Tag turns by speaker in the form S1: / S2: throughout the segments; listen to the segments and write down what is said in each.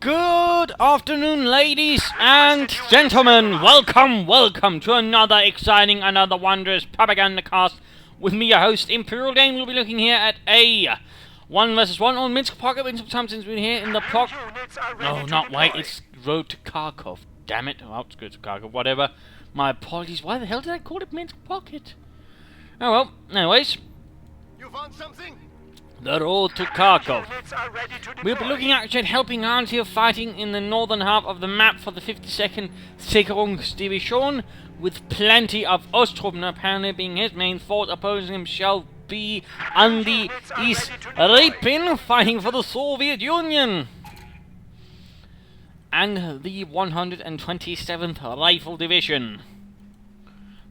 S1: Good afternoon, ladies and gentlemen. Welcome to another exciting, another wondrous Propagandacast with me, your host, Imperial Dane. We'll be looking here at a 1 vs 1 on Minsk Pocket. Been some time since we've been here in the No, not wait, it's Road to Kharkov. Damn it, outskirts of Kharkov, whatever. My apologies. Why the hell did I call it Minsk Pocket? Oh well, anyways.
S2: You found something?
S1: The road to Kharkov. We'll be looking at Helpinghans here fighting in the northern half of the map for the 52nd Sicherungsdivision, with plenty of Osttruppen apparently being his main force. Opposing him shall be Andyisrippin fighting for the Soviet Union. And the 127th Rifle Division.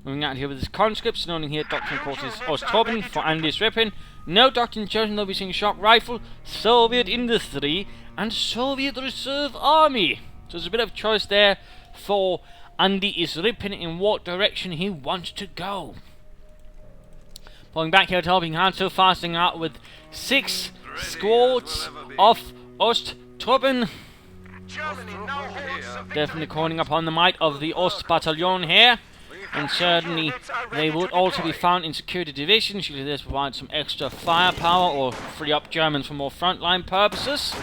S1: Moving out here with his conscripts, noting here Doctrine courses Osttruppen for Andyisrippin. No Doctrine chosen, they'll be seeing Shock Rifle, Soviet Industry, and Soviet Reserve Army. So there's a bit of choice there for Andyisrippin in what direction he wants to go. Pulling back here to Helpinghans, so fasting out with 6 squads of Osttruppen. Definitely calling upon the might of the Ost Battalion here. And certainly they would also be found in security divisions. Usually this provides some extra firepower or free up Germans for more frontline purposes.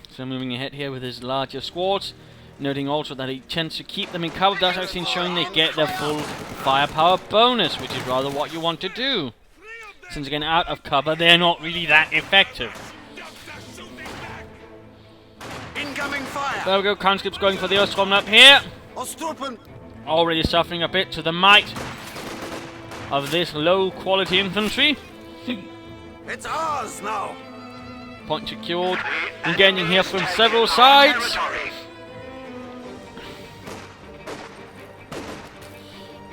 S1: So moving ahead here with his larger squads, noting also that he tends to keep them in cover, thus actually ensuring they get their full firepower bonus, which is rather what you want to do. Since again, out of cover, they're not really that effective. There we go, conscripts going for the Osttruppen up here. Already suffering a bit to the might of this low quality infantry.
S2: It's ours now.
S1: Point secured. Engaging here from several sides.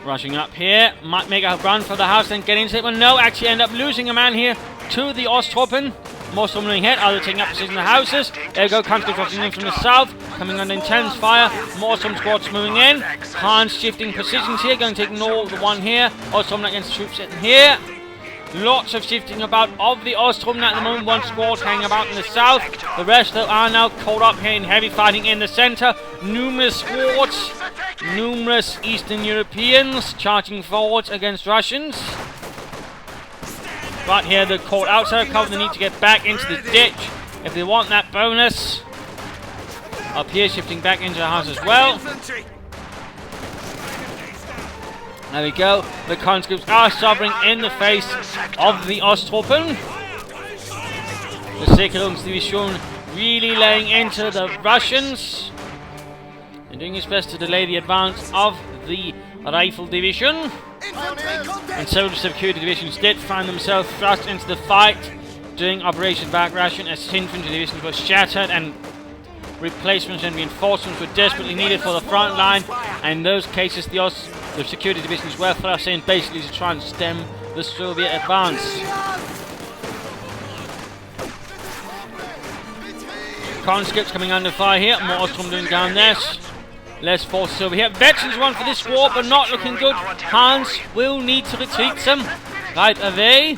S1: Rushing up here. Might make a run for the house and get into it, but no, actually end up losing a man here to the Osttruppen. More moving ahead, either taking up position in the houses. There we go, conscripts rushing in from the south, coming under intense fire. More some squads moving in. Hans shifting positions here, going to ignore the one here. Osttruppen against the troops sitting here. Lots of shifting about of the Osttruppen at the moment. One squad hanging about in the south. The rest though are now caught up here in heavy fighting in the centre. Numerous squads, numerous Eastern Europeans charging forwards against Russians. Right here, they're caught outside of cover. They need to get back into the ditch if they want that bonus. Up here, shifting back into the house as well. There we go. The conscripts are suffering in the face of the Osttruppen. The Sicherungsdivision really laying into the Russians and doing its best to delay the advance of the Rifle Division. And several security divisions did find themselves thrust into the fight during Operation Back Ration as infantry divisions were shattered and replacements and reinforcements were desperately needed for the front line. And in those cases, the security divisions were thrust in basically to try and stem the Soviet advance. Conscripts coming under fire here. More Osttruppen doing down there. Less forces over here. Veterans run for this war, but not looking good. Hans will need to retreat some right away.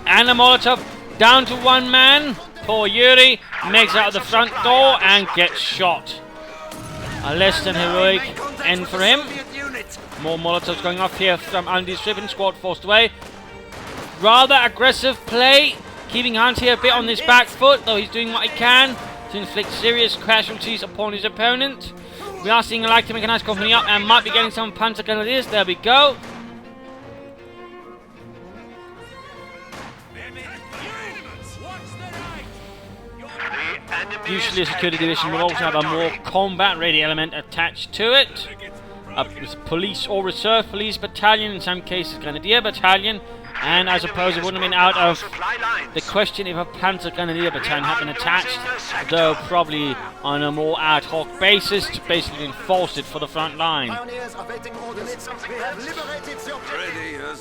S1: And a Molotov down to one man. Poor Yuri makes out of the front door and gets shot. A less than heroic end for him. More Molotovs going off here from Andyisrippin. Squad forced away. Rather aggressive play. Keeping Hans here a bit on this back foot, though he's doing what he can to inflict serious casualties upon his opponent. We are seeing a light mechanized company up and might be getting some Panzer Grenadiers. There we go. Usually a security division will also have a more combat-ready element attached to it. A police or reserve police battalion, in some cases Grenadier battalion. And I suppose it wouldn't have been out of the question if a Panzer Grenadier battalion had been attached, though probably on a more ad hoc basis to basically enforce it for the front line.
S2: Ready as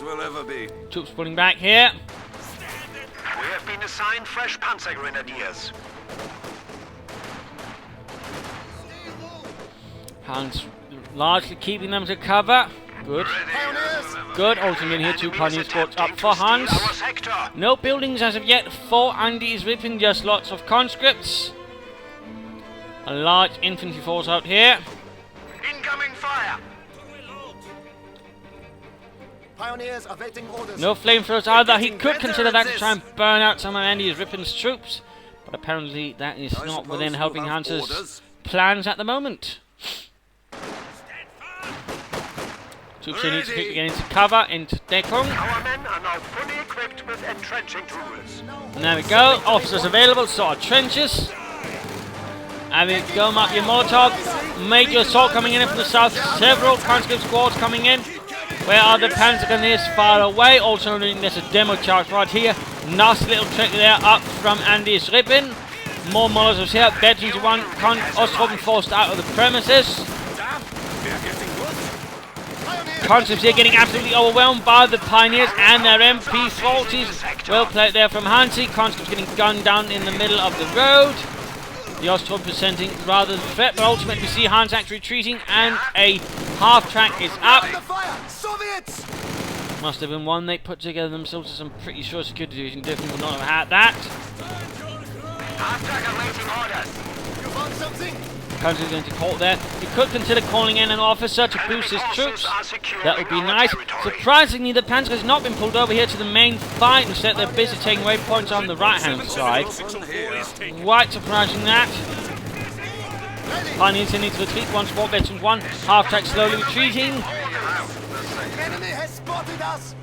S2: we'll ever be.
S1: Troops pulling back here.
S3: We have been assigned fresh Panzer Grenadiers.
S1: Hans largely keeping them to cover. Good.
S2: Pioneers!
S1: Good. Also in here, 2 pioneer squads up for Hans.
S3: Our sector.
S1: No buildings as of yet for Andyisrippin, just lots of conscripts. A large infantry force out here.
S3: Incoming fire.
S2: Pioneers awaiting orders.
S1: No flamethrowers either. He could consider that to try and burn out some of Andyisrippin's troops, but apparently that is not within Helpinghands' plans at the moment. Troops here need to quickly get into cover, into Dekung.
S3: Our men are now fully equipped with entrenching tools.
S1: And there we go. Officers available, sort of trenches. And we go, mark your Molotov. Major assault coming in from the south. Several conscript squads coming in. Where are the Panzergrenadiers? Far away. Also, there's a demo charge right here. Nice little trick there up from Andyisrippin. More Molotovs here. Veterans 1. Ostrom forced out of the premises. Conscripts here getting absolutely overwhelmed by the Pioneers and their MP40s. Well played there from Hansi. Conscripts getting gunned down in the middle of the road. The Ostrom presenting rather the threat, but ultimately we see Hans actually retreating and a half-track is up. Must have been one they put together themselves, as I'm pretty sure security division definitely would not have had that.
S3: Half-track awaiting orders.
S2: You found something?
S1: Country's going to call there. He could consider calling in an officer to boost his troops. That would be nice. Surprisingly, the Panzer has not been pulled over here to the main fight. Instead, they're busy taking away points on the right-hand side. Quite surprising that. Pioneers need to retreat. 1 squad, veterans 1. Half-track slowly retreating.
S2: Enemy has spotted us.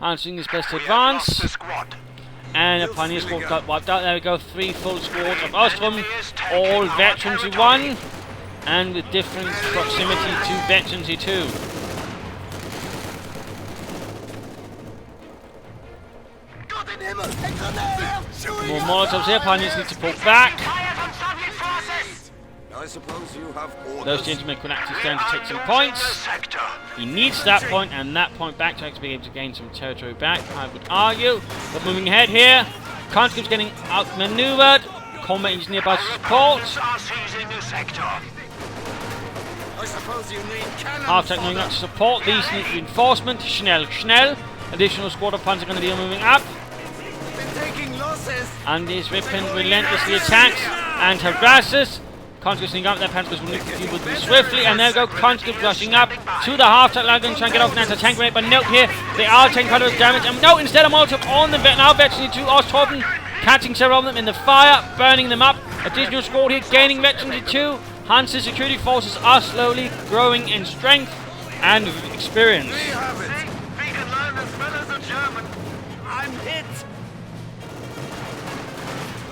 S1: Hans doing his best to advance. And the Pioneer squad got wiped out. There we go, 3 full squads of Ostrom, all veterans who won, and with different proximity to veterans who 2. More Molotovs here. Pioneers need to pull back.
S2: I suppose you have orders.
S1: Those gentlemen could actually stand to take some points. He needs that point and that point back to actually be able to gain some territory back, I would argue. But moving ahead here, conscripts getting outmaneuvered. Combat engineer by support. Half-track moving up to support. These need reinforcement. Schnell. Additional squad of Panzergrenadier moving up. Andyisrippin relentlessly attacks and harasses. Conscripts sneaking up, their Panzers will need to deal with them swiftly, and there go Conscripts rushing up to the half-track line, going to try and get off an anti-tank grenade, but note here, they are taking quite a bit of damage, and no, instead of Molotov on the now veteran 2 Osthofen, catching several of them in the fire, burning them up. Additional squad here, gaining veteran 2. Hanse's security forces are slowly growing in strength and experience.
S3: We can learn as well as a German. I'm hit.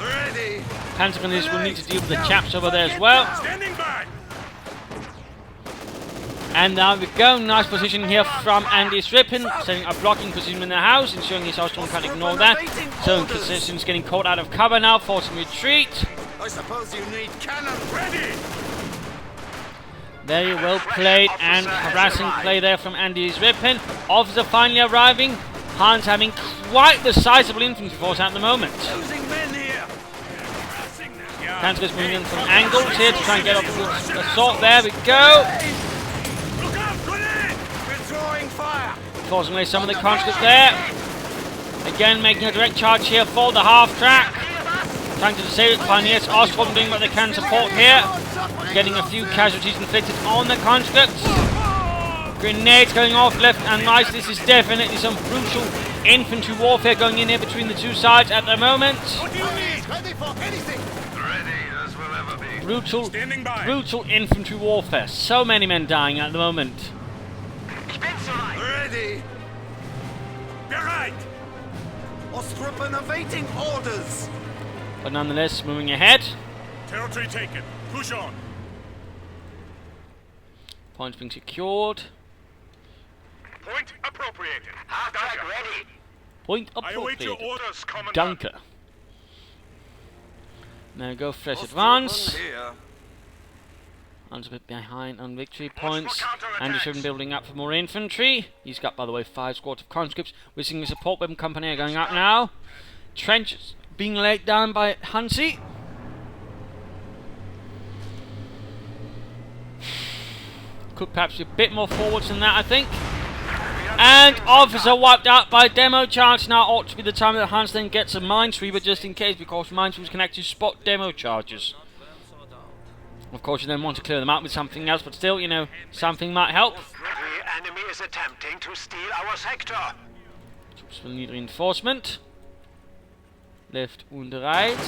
S2: Ready.
S1: Panzergrenadiers will need to deal with the chaps over there as well.
S3: Standing by.
S1: And now we go, nice position here from Andyisrippin, setting a blocking position in the house, ensuring his Ostrom can't ignore that. So Concession's getting caught out of cover now, forcing retreat.
S2: I suppose you need cannon ready.
S1: Very well played and harassing play there from Andyisrippin. Officer finally arriving. Hans having quite the sizable infantry force at the moment.
S2: Losing men here.
S1: Panzer's moving in from angles here to try and get off a good assault. There we go.
S2: Look out, grenade! We're throwing fire.
S1: Forcing away some of the conscripts there. Again, making a direct charge here for the half-track. Trying to disable the Pioneers. Ostrom doing what they can support here. Getting a few casualties inflicted on the conscripts. Grenades going off left and right. This is definitely some brutal infantry warfare going in here between the 2 sides at the moment.
S2: What do you need? Ready for anything.
S1: Brutal infantry warfare. So many men dying at the moment.
S2: Ready. Bereit. Ostruppen awaiting orders.
S1: But nonetheless, moving ahead.
S3: Territory taken. Push on.
S1: Points being secured.
S3: Point appropriated. Half-track ready.
S1: Point
S3: I await your
S1: appropriated.
S3: orders, Commandant.
S1: Danke. Now go fresh advance. Han's a bit behind on victory points. Andyisrippin building up for more infantry. He's got, by the way, 5 squads of conscripts. We're seeing the support weapon company are going up now. Trenches being laid down by Hansi. Could perhaps be a bit more forwards than that, I think. And officer wiped out by demo charge. Now ought to be the time that Hans then gets a minesweeper just in case, because minesweepers can actually spot demo charges. Of course, you then want to clear them out with something else, but still, you know, something might help.
S3: The enemy is attempting to steal our sector.
S1: Troops will need reinforcement. Left and right.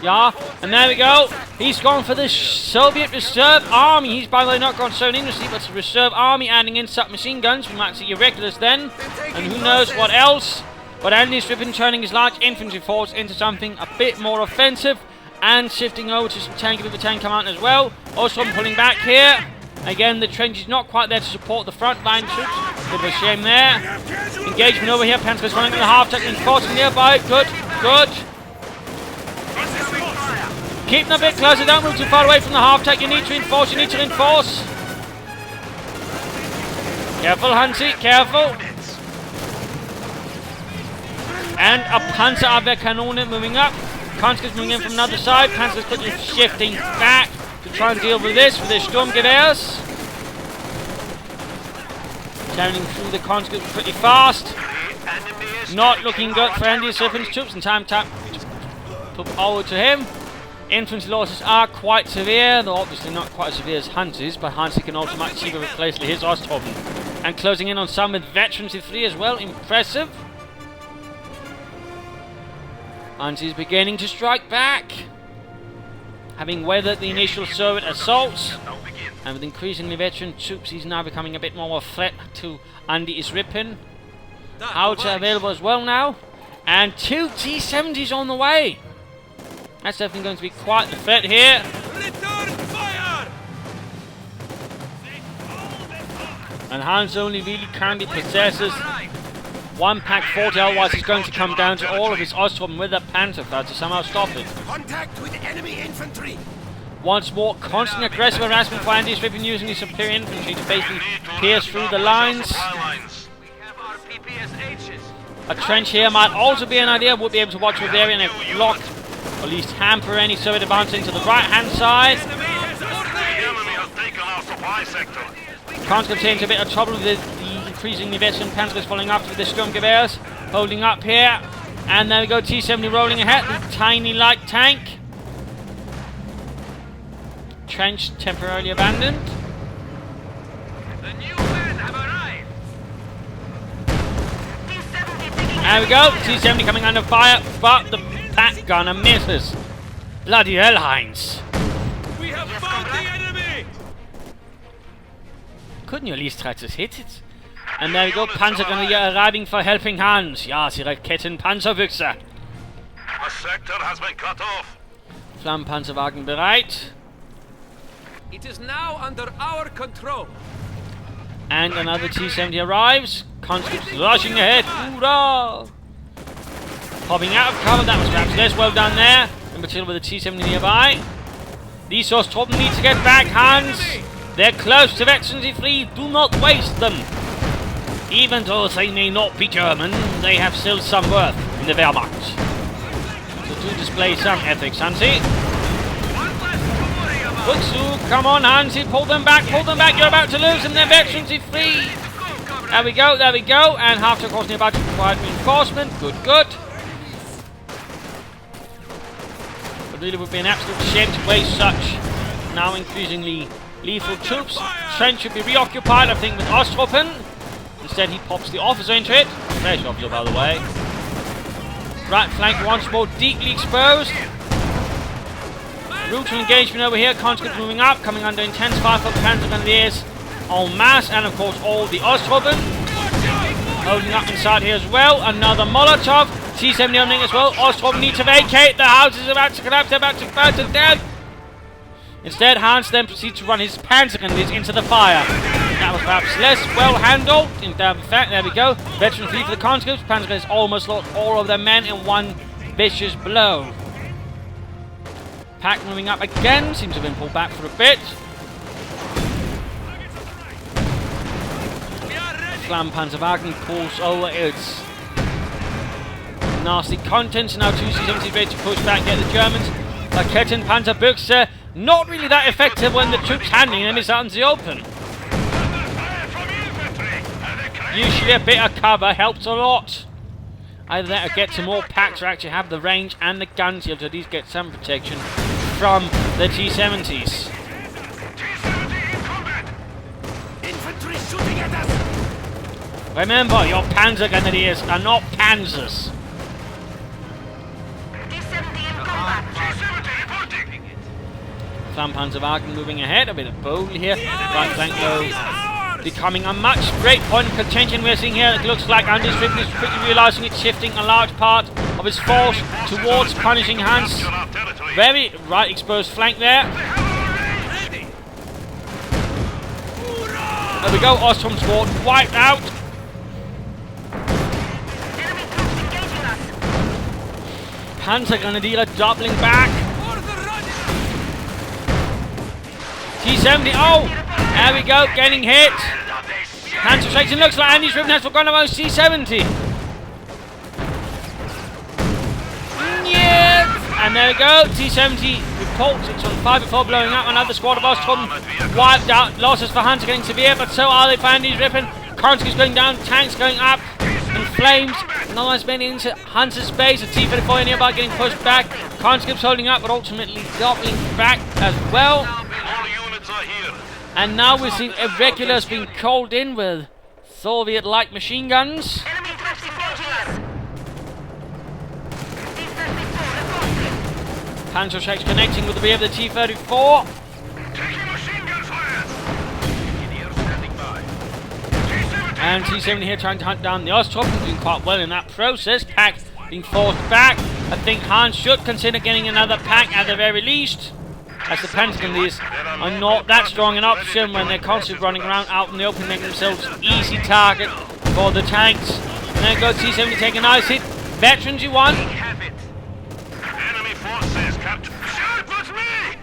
S1: Yeah, and there we go. He's gone for the Soviet Reserve Army. He's, by the way, not gone so interesting, but it's a Reserve Army adding in submachine guns. We might see irregulars then. And who knows what else. But Andyisrippin turning his large infantry force into something a bit more offensive. And shifting over to some tank with the tank command as well. Also pulling back here. Again, the trench is not quite there to support the front line troops. Bit of a shame there. Engagement over here. Panzer's running in the half-tank, reinforcing nearby. Good, good. Keep them a bit closer. Don't move too far away from the half-tank. You need to reinforce. You need to reinforce. Careful, Hansi. Careful. And a Panzerabwehrkanone moving up. Conscripts moving in from another side. Panzer's quickly shifting back to try and deal with this with their Sturmgewehrs. Turning through the conscripts pretty fast. Not looking good for Andyisrippin's troops, and time to put over to him. Infantry losses are quite severe, though obviously not quite as severe as Hansi's, but Hansi can also much cheaper replace his Osthofen. And closing in on some with veterans in 3 as well. Impressive. Hansi's beginning to strike back. Having weathered the initial Soviet assaults, and with increasingly veteran troops, he's now becoming a bit more of a threat to Andyisrippin. Howitzer available as well now. And 2 T-70s on the way. That's definitely going to be quite the threat here.
S2: Return fire!
S1: And Hans only really currently possesses 1 Pack 40, otherwise he's going to come down to all of his Ostrom with a Panzerfaust to somehow stop it.
S2: Contact with enemy infantry!
S1: Once more, constant aggressive harassment for Andyisrippin using his superior infantry to basically pierce through the lines. A trench here might also be an idea. We'll be able to watch Bavarian and block, or at least hamper any Soviet advance into the right-hand side. Conscripts into a bit of trouble with the increasingly veteran Panzers following up with the Sturmgewehrs. Holding up here. And there we go, T-70 rolling ahead. The tiny light tank. Trench temporarily abandoned.
S3: The new men have arrived.
S1: There we go, T-70 coming under fire, but the pack gunner misses. Bloody hell, Heinz.
S2: We have found the enemy!
S1: Couldn't you at least try to hit it? And there we go, Panzergunner here arriving for Helpinghans. Ja, sie Raketen-Panzerwüchse.
S3: A sector has been cut off.
S1: Flammenpanzerwagen bereit.
S2: It is now under our control.
S1: And another T-70 arrives. Conscripts rushing ahead. Hoorah! Popping out of cover. That was perhaps less well done there. In particular with the T-70 nearby. These Osttroppen need to get back, Hans. They're close to veterans free. Do not waste them. Even though they may not be German, they have still some worth in the Wehrmacht. So do display some ethics, Hansi. Butsu, come on, Hansi, pull them back, you're about to lose them, they're veterans free. There we go, and half to course about to provide reinforcement, good. It really would be an absolute shame to waste such now increasingly lethal troops. Trench should be reoccupied, I think, with Osttroppen. Instead he pops the officer into it, fresh officer by the way. Right flank once more deeply exposed. Route to engagement over here, conscripts moving up, coming under intense fire for Panzergrenadiers en masse, and of course all the Osttroppen. Holding up inside here as well, another Molotov, T-70 opening as well. Osttroppen need to vacate, the house is about to collapse, they're about to burn to death. Instead, Hans then proceeds to run his Panzergrenadiers into the fire. That was perhaps less well handled, in fact, there we go. Veteran fleet for the conscripts, Panzergrenadiers almost lost all of their men in one vicious blow. Pack moving up again, seems to have been pulled back for a bit. Flammenpanzerwagen pulls over its nasty contents. Now 2 C-70s ready to push back, get the Germans. Raketen Panzerbüchse, not really that effective when the troops handling them is out in the open. Usually a bit of cover helps a lot. Either that or get some more packs or actually have the range and the gun shield to at least get some protection from the T-70s.
S2: T-70 in combat! Infantry shooting at us!
S1: Remember, your Panzer Grenadiers are not Panzers.
S4: T-70 in combat.
S2: T-70 reporting!
S1: Flampanzerwagen moving ahead, a bit of bold here. Right flank though becoming a much great point of contention we're seeing here. It looks like Andyisrippin is quickly realising it's shifting a large part of his force towards punishing Hans. Very right exposed flank there. There we go, Ostrom squad wiped out.
S4: Enemy troops engaging us.
S1: Panzer Grenadier doubling back. T-70, oh! There we go, getting hit. Panzer strikes, it looks like Andyisrippin has forgotten about T-70. Yeah! And there we go, T-70 reports it's on fire before blowing up. Another squad of Ostrom wiped out. Losses for Hans are getting severe, but so are they for Andyisrippin. Kronski's going down, tanks going up in flames. No one's been into Hans's base. The T-34 nearby getting pushed back. Kronski's holding up, but ultimately doubling back as well.
S3: All units are here.
S1: And now we're seeing irregulars being called in with Soviet-like machine guns.
S4: Enemy troops engaging us. T-34 reporting.
S1: Panzer strikes connecting with the rear of the T-34.
S2: Taking machine gun fire!
S3: Engineer standing by.
S2: T-70
S1: And T-70 here trying to hunt down the Ostrom, doing quite well in that process. Pack being forced back. I think Hans should consider getting another pack at the very least, as the Pentagonese are not that strong an option when they're constantly running around out in the open, making themselves easy target for the tanks. And there goes T-70 taking a nice hit. Veterans, you won.
S3: Have it. Enemy forces captured.
S2: Shoot, that's me!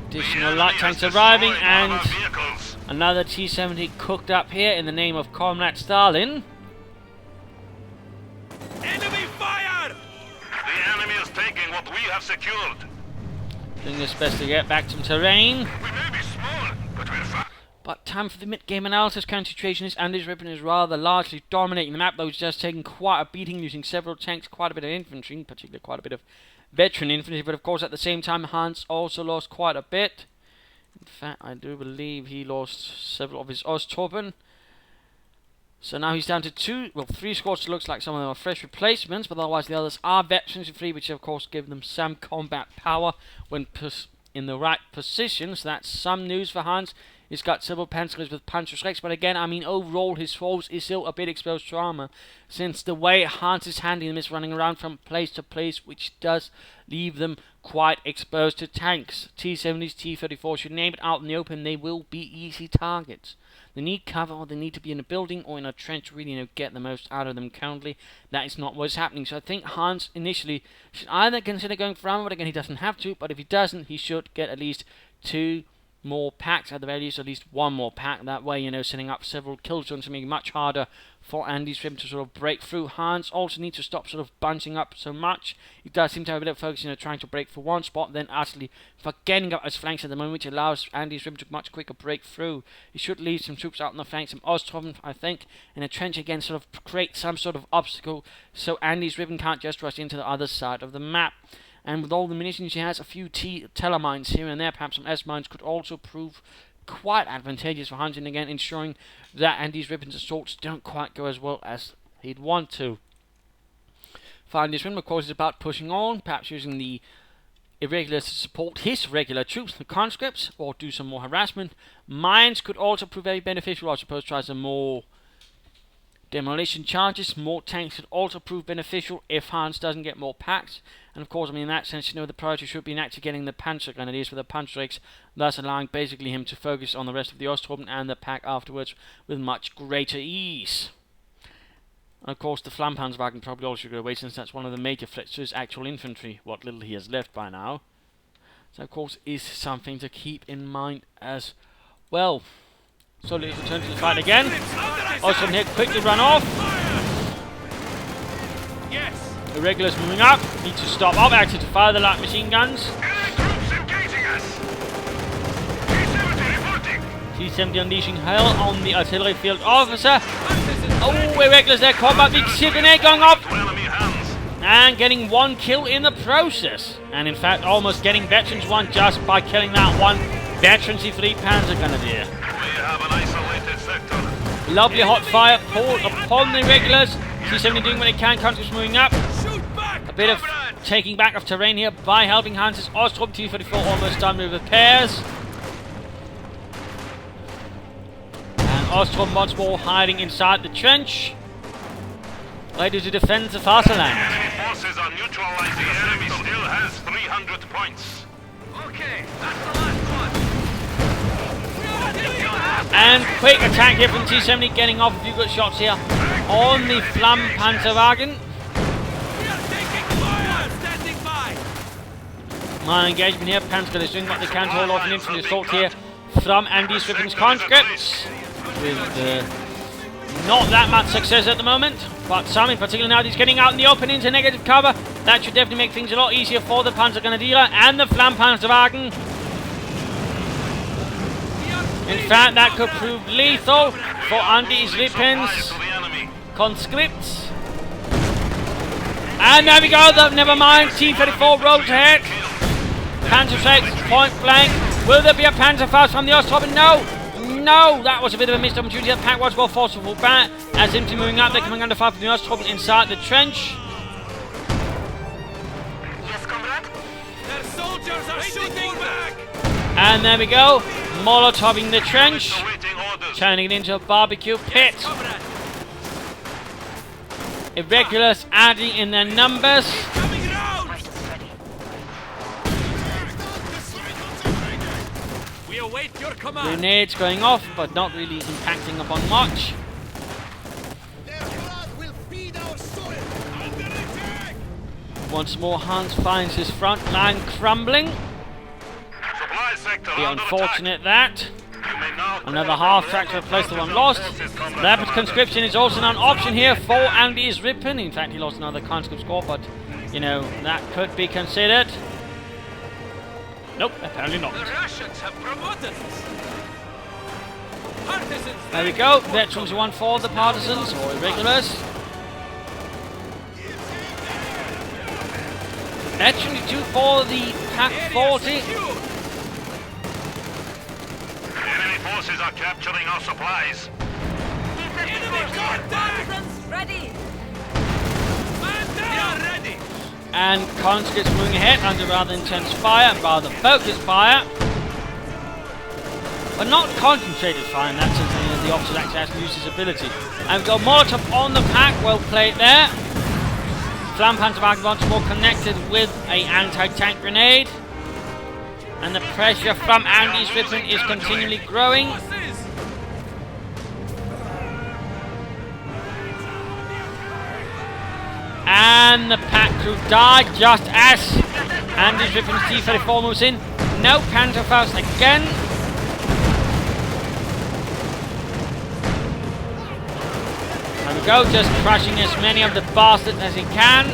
S1: Additional light tanks arriving, and
S3: Vehicles.
S1: another T-70 cooked up here in the name of Comrade Stalin.
S2: Enemy fire!
S3: The enemy is taking what we have secured.
S1: Doing his best to get back some terrain.
S2: We may be small, but we're fast.
S1: But time for the mid-game analysis. Current situation is Andyisrippin is rather largely dominating the map, though he's just taking quite a beating, using several tanks, quite a bit of infantry, in particular quite a bit of veteran infantry, but of course at the same time Hans also lost quite a bit. In fact, I do believe he lost several of his Osttruppen. So now he's down to three squads. Looks like some of them are fresh replacements, but otherwise the others are veterans infantry, which of course give them some combat power when in the right position. So that's some news for Hans. He's got several Panzers with Panzerschrecks, but again, I mean, overall his force is still a bit exposed to armor, since the way Hans is handling them is running around from place to place, which does leave them quite exposed to tanks. T-70s, T-34, should name it out in the open, they will be easy targets. They need cover, or they need to be in a building or in a trench, really, get the most out of them currently. That is not what's happening. So I think Hans initially should either consider going for armor, but again, he doesn't have to, but if he doesn't, he should get at least 2 more packs at the very least, at least 1 more pack. That way, setting up several kill zones to make it much harder for Andyisrippin to sort of break through. Hans also needs to stop sort of bunching up so much. He does seem to have a bit of focus, trying to break for one spot, then utterly forgetting about his flanks at the moment, which allows Andyisrippin to much quicker break through. He should leave some troops out on the flanks, some Ostrom, I think, in a trench again, sort of create some sort of obstacle so Andyisrippin can't just rush into the other side of the map. And with all the munitions he has, a few telemines here and there, perhaps some S-mines, could also prove quite advantageous for Hans, and again ensuring that Andyisrippin's assaults don't quite go as well as he'd want to. For Andyisrippin, of course, is about pushing on, perhaps using the irregulars to support his regular troops, the conscripts, or do some more harassment. Mines could also prove very beneficial, I suppose, try some more demolition charges. More tanks could also prove beneficial if Hans doesn't get more packs. And of course, I mean, in that sense, the priority should be in actually getting the Panzer Grenadiers for the Panzerschrecks, thus allowing basically him to focus on the rest of the Osttruppen and the pack afterwards with much greater ease. And of course, the Flampanzerwagen probably also should go away, since that's one of the major threats to his actual infantry, what little he has left by now. So of course, is something to keep in mind as well. So let's return to the fight again. Ostrom here quickly run off.
S2: Yes.
S1: The regulars moving up. Need to stop up actually to fire the light machine guns.
S2: Enemy troops engaging us. T-70 reporting.
S1: T-70 unleashing hell on the artillery field officer. Oh, irregulars there, caught by big seal grenade going off.
S3: Enemy hands.
S1: And getting one kill in the process. And in fact, almost getting Veterans 1 just by killing that one Veterans C3 Panzer Grenadier.
S3: We have an isolated sector.
S1: Lovely hot fire poured upon the irregulars. T-70 doing what they can, conscripts moving up. A bit of taking back of terrain here by Helpinghans. As Ostrom T-34 almost done with repairs. And Ostrom once more hiding inside the trench, ready to defend the Vaterland.
S3: Enemy forces are neutralizing. The enemy still has 300 points. Okay, that's the last one.
S1: And quick attack here from T-70, getting off a few good shots here on the Flammpanzerwagen. Mine engagement here. Panzer is doing what they can to hold off an infantry assault here from Andyisrippin's conscripts. With not that much success at the moment, but some in particular now he's getting out in the open into negative cover. That should definitely make things a lot easier for the Panzer Grenadier and the Flammpanzerwagen. In fact, that could prove lethal for Andyisrippin's conscripts. And there we go, never mind, T-34 rolls ahead. Panzer strikes point blank. Will there be a Panzerfaust from the Ostrom? No! No! That was a bit of a missed opportunity. The pack was well forceful back. As infantry moving up, they're coming under fire from the Ostrom inside the trench.
S4: Yes, comrade.
S2: Their soldiers are shooting back!
S1: And there we go. Molotoving the trench.
S3: Awaiting orders.
S1: Turning it into a barbecue pit.
S2: Comrade,
S1: Irregulars adding in their numbers.
S2: coming round! We await your command.
S1: Grenades going off, but not really impacting upon much. Once more, Hans finds his front line crumbling.
S3: Supply sector
S1: The
S3: under
S1: unfortunate that.
S3: attack. You may now
S1: Another half track to replace the one lost. Rapid conscription is also an option here for Andyisrippin. In fact, he lost another conscript score, but, you know, that could be considered. Nope, apparently not.
S2: The Russians have promoted us. Partisans,
S1: There we go. Veterans 1 for the partisans, or irregulars. Veterans 2 for the Pack 40.
S3: Enemy forces are capturing our supplies.
S4: Partisans ready.
S2: man down! They are ready.
S1: And conscripts moving ahead under rather intense fire, rather focused fire. But not concentrated fire, in that sense, the opposite actually has to use his ability. And we've got Molotov on the pack, well played there. Flammpanzerwagen once more connected with a anti-tank grenade. And the pressure from Andyisrippin is continually growing. And the pack crew die just as Andyisrippin's T-34 moves in. No Panzerfaust again. There we go, just crushing as many of the bastards as he can.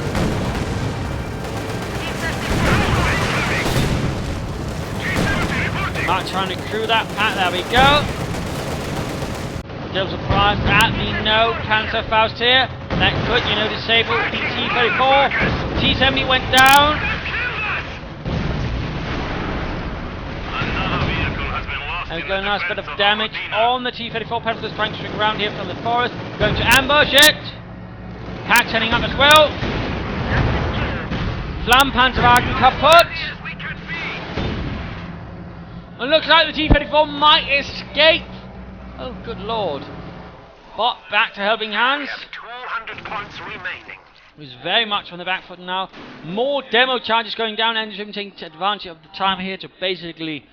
S1: Not trying to crew that pack, there we go. Still surprised at the no Panzerfaust here. That could, you know, disable the T-34. T-70 went down.
S3: Another vehicle has been lost.
S1: And
S3: in
S1: we've got a
S3: the
S1: nice bit of
S3: defense of
S1: damage
S3: Medina.
S1: on the T-34. Panzer's trying to swing around here from the forest. Going to ambush it. Pack turning up as well. Flammpanzerwagen kaputt. It looks like the T-34 might escape. Oh, good lord. But back to Helpinghans.
S3: We have 200 points remaining.
S1: He's very much on the back foot now. More demo charges going down, and him taking advantage of the time here to basically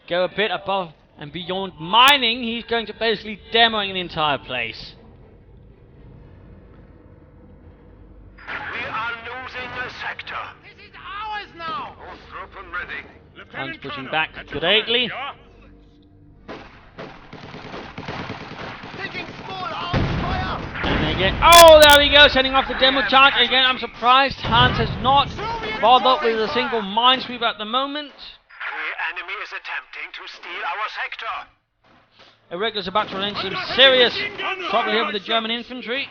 S1: go a bit above and beyond mining. He's going to basically demoing the entire place.
S3: We are losing a sector.
S2: This is ours now.
S3: All troop and ready.
S1: Hans pushing back greatly.
S2: Taking small arms fire.
S1: And again, oh, there we go, sending off the demo charge. Again, I'm surprised Hans has not bothered with a single minesweeper at the moment.
S3: We
S2: enemy is attempting to steal our sector.
S1: Irregulars about to run into some serious trouble here with the German infantry.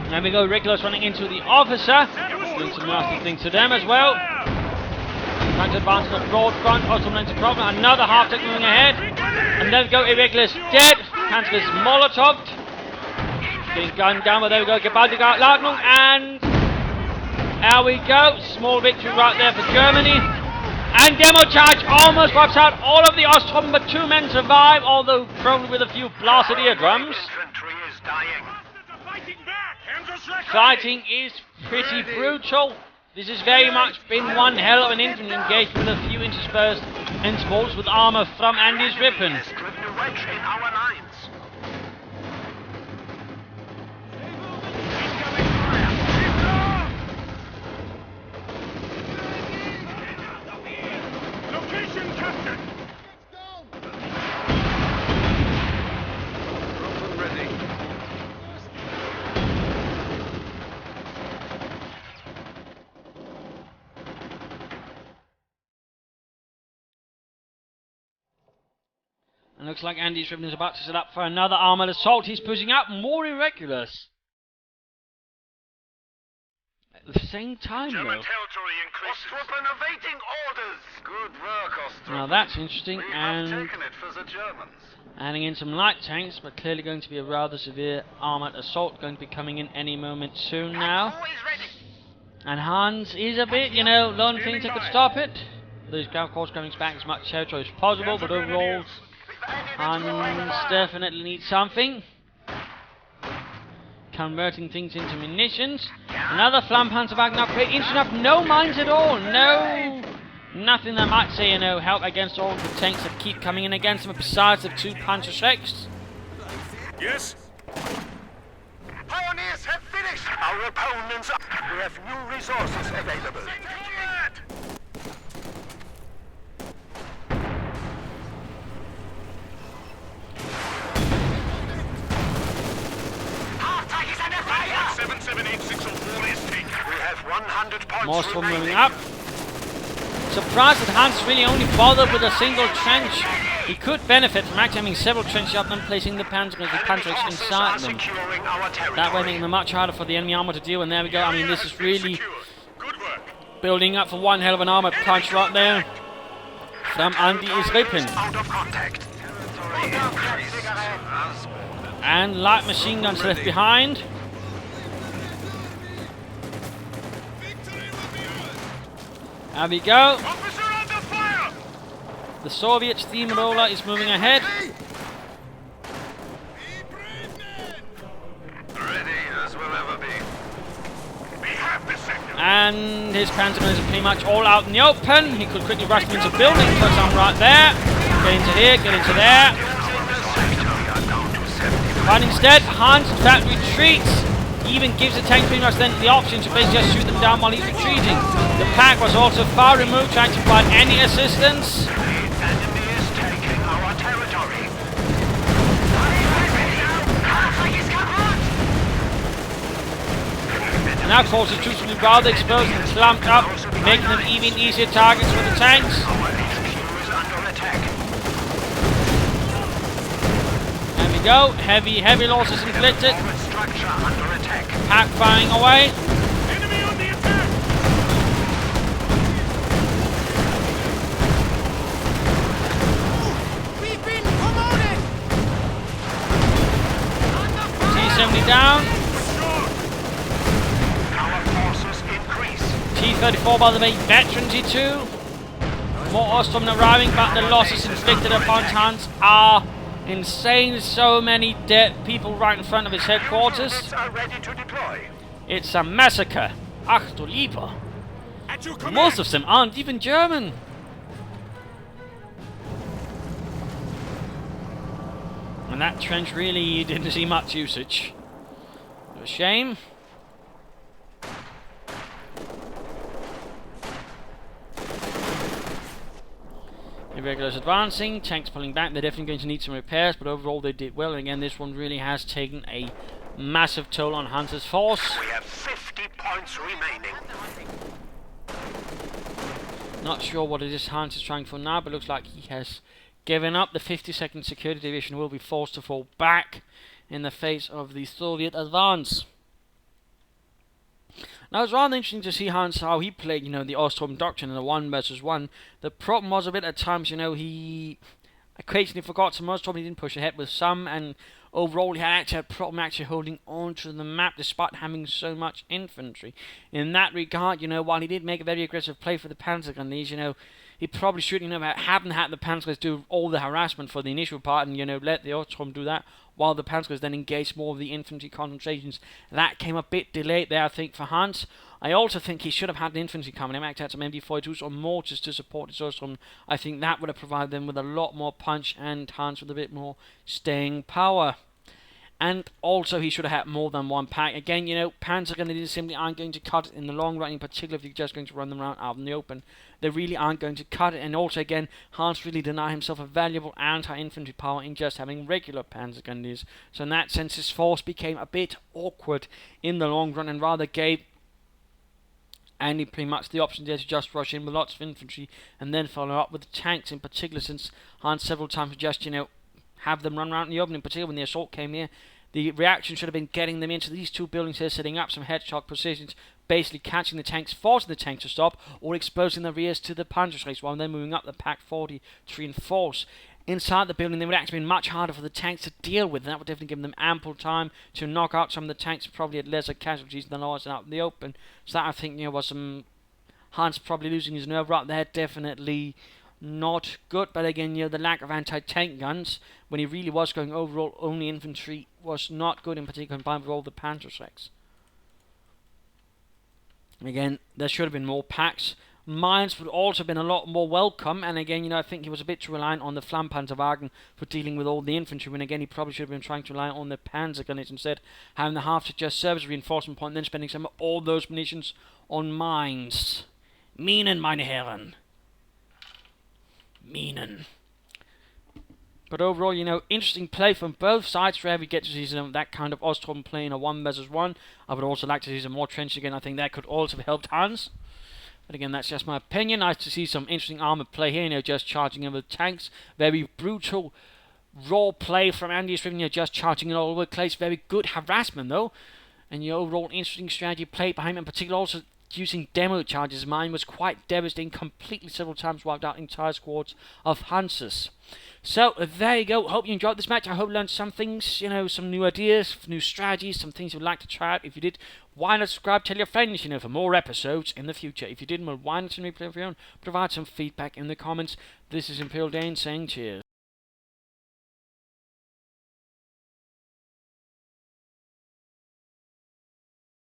S1: There we go, Irregulars running into the officer. Doing some nasty things to them as well. Trying to advance to the broad front. Also running into problem. Another half-tech moving ahead. And there we go, Irregulars dead. Cancel is Molotov. Getting gunned down, but there we go, Gewaltige Ladung. And there we go. Small victory right there for Germany. And demo charge almost wipes out all of the Ostrom, but 2 men survive, although probably with a few blasted eardrums.
S2: Infantry is dying.
S1: Fighting is pretty brutal. This has very much been one hell of an infantry engagement with a few interspersed intervals with armour from Andyisrippin.
S2: Has driven a wedge in our lines.
S3: Location captured.
S1: And looks like Andyisrippin is about to set up for another armoured assault. He's pushing out more irregulars. At the same time,
S3: German
S1: though.
S3: territory increases.
S2: Ostrom awaiting orders. Good work, Ostrom.
S1: Now that's interesting,
S2: We
S1: and
S2: have taken it for the Germans.
S1: adding in some light tanks, but clearly going to be a rather severe armoured assault going to be coming in any moment soon now.
S2: Who is ready?
S1: And Hans is a bit, you know, lone things that could stop it. These of course coming back as much territory as possible, but overall Hans definitely needs something. Converting things into munitions. Another Flammpanzerwagen upgrade. Interesting enough, no mines at all. No, nothing that might say, you know, help against all the tanks that keep coming in against them, besides the 2 Panzerschrecks.
S3: Yes?
S2: Pioneers have finished. Our opponents are... We have new resources available. Half-tank is under fire.
S3: 778604 is taken.
S2: We have 100 points
S1: More storm moving
S2: remaining.
S1: up. Surprised that Hans really only bothered with a single trench. He could benefit from actually having several trenches up and placing the Panzers inside them.
S2: Securing our territory.
S1: That way making them much harder for the enemy armor to deal, and there we go. I mean, this is really
S3: Good work.
S1: building up for one hell of an armored punch right there from Andyisrippin.
S2: Out of contact. Territory increase.
S1: And light machine guns left behind. There we go.
S3: Officer under fire!
S1: The Soviet steamroller is moving ahead.
S2: Ready as we'll ever be.
S3: We have the sector.
S1: And his Panzermen are pretty much all out in the open. He could quickly rush them into buildings. Put some right there. Get into here, get into there. But instead, Hans in fact retreats. He even gives the tank pretty much then the option to basically just shoot them down while he's retreating. The pack was also far removed, trying to provide any assistance.
S2: The enemy is taking our territory.
S1: Now causes troops to be rather exposed and clumped up, making them even easier targets for the tanks.
S2: Our HQ is under attack.
S1: There we go, heavy losses inflicted.
S2: Forward structure under attack.
S1: Pack firing away.
S3: Enemy on the attack!
S2: We've been promoted.
S1: T-70 down.
S2: Our forces increase.
S1: T-34 by the way, veteran T2. More Ostrom arriving, but the losses inflicted upon Hans are insane. So many dead people right in front of his headquarters.
S2: Units are ready to deploy.
S1: It's a massacre. Ach du lieber.
S3: At your command!
S1: Most of them aren't even German. And that trench really didn't see much usage. A shame. Irregulars advancing, tanks pulling back. They're definitely going to need some repairs, but overall they did well. And again, this one really has taken a massive toll on Hans's force.
S2: We have 50 points points remaining.
S1: Not sure what it is Hans is trying for now, but looks like he has given up. The 52nd Security Division will be forced to fall back in the face of the Soviet advance. Now, it's rather interesting to see Hans how he played, the Ostrom doctrine in the 1 versus 1. The problem was a bit at times, he occasionally forgot some Ostrom, he didn't push ahead with some, and overall he had a problem holding on to the map despite having so much infantry. In that regard, while he did make a very aggressive play for the Panzergrenadiers, he probably should, haven't had the Panzers do all the harassment for the initial part and, let the Ostrom do that, while the Panzers then engaged more of the infantry concentrations. That came a bit delayed there, I think, for Hans. I also think he should have had the infantry coming. He might have had some MD-42s or mortars to support his Ostrom. I think that would have provided them with a lot more punch and Hans with a bit more staying power. And also, he should have had more than one pack. Again, Panzergrenadiers simply aren't going to cut it in the long run, in particular if you're just going to run them around out in the open. They really aren't going to cut it. And also, again, Hans really denied himself a valuable anti-infantry power in just having regular Panzergrenadiers. So in that sense, his force became a bit awkward in the long run and rather gave Andy pretty much the option there to just rush in with lots of infantry and then follow up with the tanks in particular, since Hans several times just, have them run around in the open, in particular when the assault came here. The reaction should have been getting them into these 2 buildings here, setting up some headshot positions, basically catching the tanks, forcing the tanks to stop, or exposing the rears to the Panzerschrecks while they're moving up the Pack 40 to reinforce. Inside the building, they would actually be much harder for the tanks to deal with, and that would definitely give them ample time to knock out some of the tanks, probably at lesser casualties than ours out in the open. So that, I think, was some Hans probably losing his nerve right there, definitely not good. But again, the lack of anti-tank guns when he really was going overall only infantry was not good, in particular combined with all the Panzerschrecks. Again, there should have been more packs. Mines would also have been a lot more welcome, and again, I think he was a bit too reliant on the Flammpanzerwagen for dealing with all the infantry, when again he probably should have been trying to rely on the Panzergunners instead, having the half to just serve as a reinforcement point and then spending some of all those munitions on mines. Minen, meine Herren. Minen. But overall, interesting play from both sides. Rare we get to see some that kind of Ostrom play in a 1 versus 1. I would also like to see some more trench again. I think that could also have helped Hans. But again, that's just my opinion. Nice to see some interesting armoured play here, just charging in with tanks. Very brutal, raw play from Andyisrippin, just charging in all over the place. Very good harassment, though. And overall interesting strategy play behind him, in particular also using demo charges. Mine was quite devastating, completely several times wiped out entire squads of Hunters. So there you go. Hope you enjoyed this match. I hope you learned some things, some new ideas, new strategies, some things you'd like to try out. If you did, why not subscribe, tell your friends, for more episodes in the future. If you didn't, well, why not replay for your own? Provide some feedback in the comments. This is Imperial Dane saying cheers.